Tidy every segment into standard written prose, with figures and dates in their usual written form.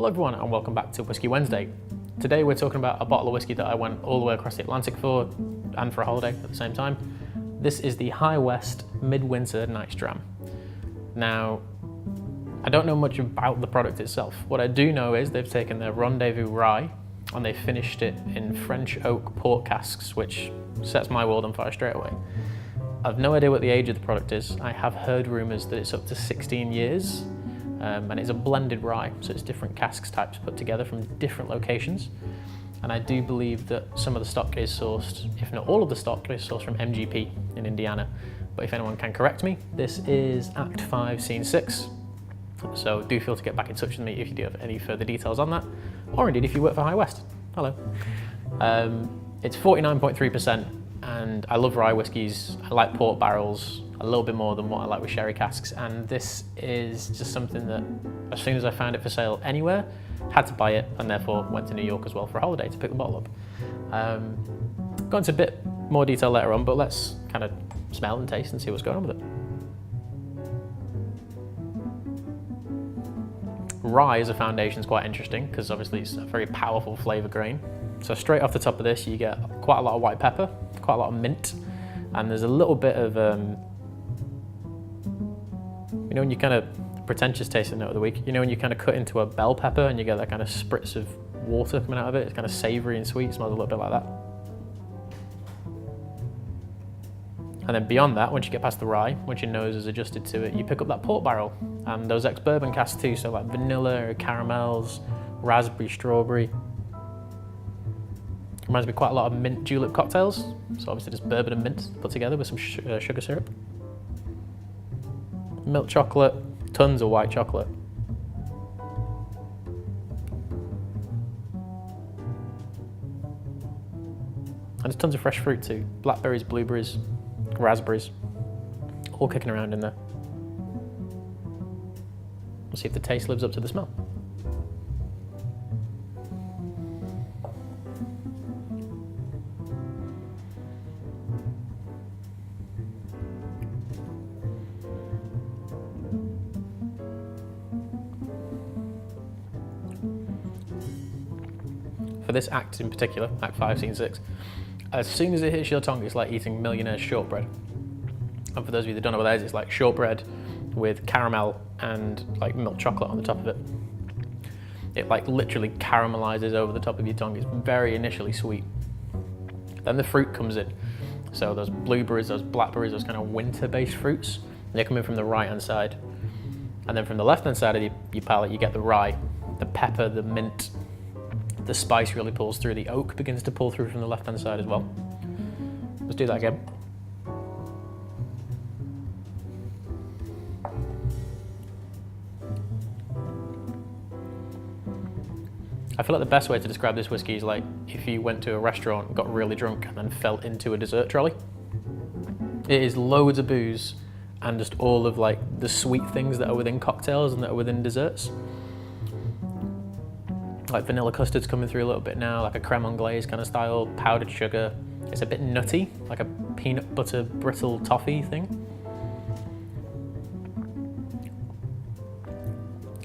Hello everyone and welcome back to Whiskey Wednesday. Today we're talking about a bottle of whiskey that I went all the way across the Atlantic for, and for a holiday at the same time. This is the High West Midwinter Nice Dram. Now, I don't know much about the product itself. What I do know is they've taken their Rendezvous rye and they finished it in French oak port casks, which sets my world on fire straight away. I've no idea what the age of the product is. I have heard rumours that it's up to 16 years. And it's a blended rye, so it's different casks types put together from different locations. And I do believe that some of the stock is sourced, if not all of the stock, is sourced from MGP in Indiana. But if anyone can correct me, this is Act 5, Scene 6. So do feel to get back in touch with me if you do have any further details on that, or indeed if you work for High West. Hello. It's 49.3%, and I love rye whiskies. I like port barrels a little bit more than what I like with sherry casks, and this is just something that as soon as I found it for sale anywhere, had to buy it, and therefore went to New York as well for a holiday to pick the bottle up. Go into a bit more detail later on, but let's kind of smell and taste and see what's going on with it. Rye as a foundation is quite interesting because obviously it's a very powerful flavour grain. So straight off the top of this you get quite a lot of white pepper, quite a lot of mint, and there's a little bit of you know when you kind of, pretentious tasting note of the week, you know when you kind of cut into a bell pepper and you get that kind of spritz of water coming out of it, it's kind of savoury and sweet, it smells a little bit like that. And then beyond that, once you get past the rye, once your nose is adjusted to it, you pick up that port barrel and those ex-bourbon casks too, so like vanilla, caramels, raspberry, strawberry. Reminds me quite a lot of mint julep cocktails, so obviously just bourbon and mint put together with some sugar syrup. Milk chocolate, tons of white chocolate. And there's tons of fresh fruit too. Blackberries, blueberries, raspberries, all kicking around in there. We'll see if the taste lives up to the smell. For this act in particular, Act 5, Scene 6, as soon as it hits your tongue, it's like eating Millionaire's shortbread. And for those of you that don't know what that is, it's like shortbread with caramel and like milk chocolate on the top of it. It like literally caramelizes over the top of your tongue. It's very initially sweet. Then the fruit comes in. So those blueberries, those blackberries, those kind of winter-based fruits, they come in from the right-hand side. And then from the left-hand side of your palate, you get the rye, the pepper, the mint. The spice really pulls through. The oak begins to pull through from the left-hand side as well. Let's do that again. I feel like the best way to describe this whiskey is like if you went to a restaurant, got really drunk, and then fell into a dessert trolley. It is loads of booze and just all of like the sweet things that are within cocktails and that are within desserts. Like vanilla custard's coming through a little bit now, like a creme anglaise kind of style, powdered sugar. It's a bit nutty, like a peanut butter brittle toffee thing.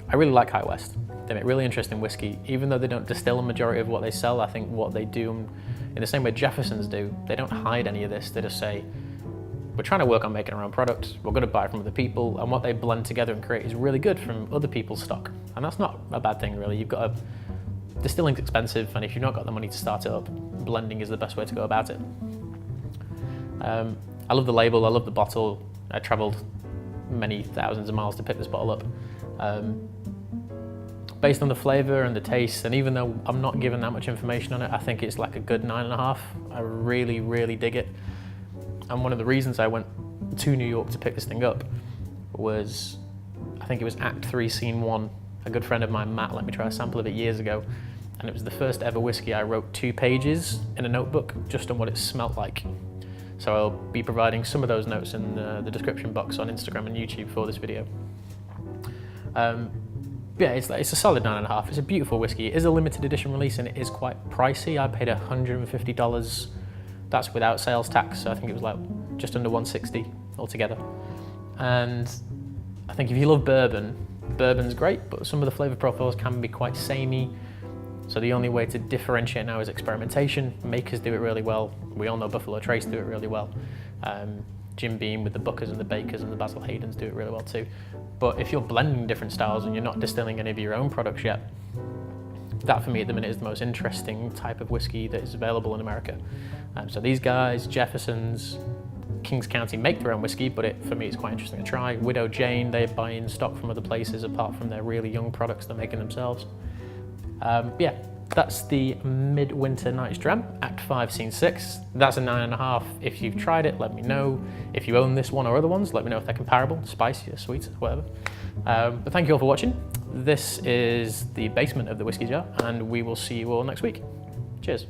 I really like High West. They make really interesting whiskey. Even though they don't distill a majority of what they sell, I think what they do, in the same way Jefferson's do, they don't hide any of this. They just say, we're trying to work on making our own product, we're going to buy from other people, and what they blend together and create is really good from other people's stock. And that's not a bad thing really. You've got distilling's expensive, and if you've not got the money to start it up, blending is the best way to go about it. I love the label, I love the bottle. I travelled many thousands of miles to pick this bottle up. Based on the flavour and the taste, and even though I'm not given that much information on it, I think it's like a good 9.5. I really, really dig it. And one of the reasons I went to New York to pick this thing up was, I think it was Act 3, Scene 1. A good friend of mine, Matt, let me try a sample of it years ago, and it was the first ever whiskey I wrote 2 pages in a notebook just on what it smelt like. So I'll be providing some of those notes in the description box on Instagram and YouTube for this video. Yeah, it's a solid 9.5. It's a beautiful whiskey. It is a limited edition release and it is quite pricey. I paid $150. That's without sales tax, so I think it was like just under $160 altogether. And I think if you love bourbon, bourbon's great, but some of the flavor profiles can be quite samey. So the only way to differentiate now is experimentation. Makers do it really well. We all know Buffalo Trace do it really well. Jim Beam with the Bookers and the Bakers and the Basil Haydens do it really well too. But if you're blending different styles and you're not distilling any of your own products yet, that for me at the minute is the most interesting type of whiskey that is available in America. So these guys, Jefferson's, Kings County make their own whiskey, but for me it's quite interesting to try. Widow Jane, they buy in stock from other places apart from their really young products they're making themselves. Yeah, that's the Midwinter Nights Dram, Act 5, Scene 6. That's a 9.5. If you've tried it, let me know. If you own this one or other ones, let me know if they're comparable, spicy or sweet, whatever. But thank you all for watching. This is the basement of the whiskey jar, and we will see you all next week. Cheers.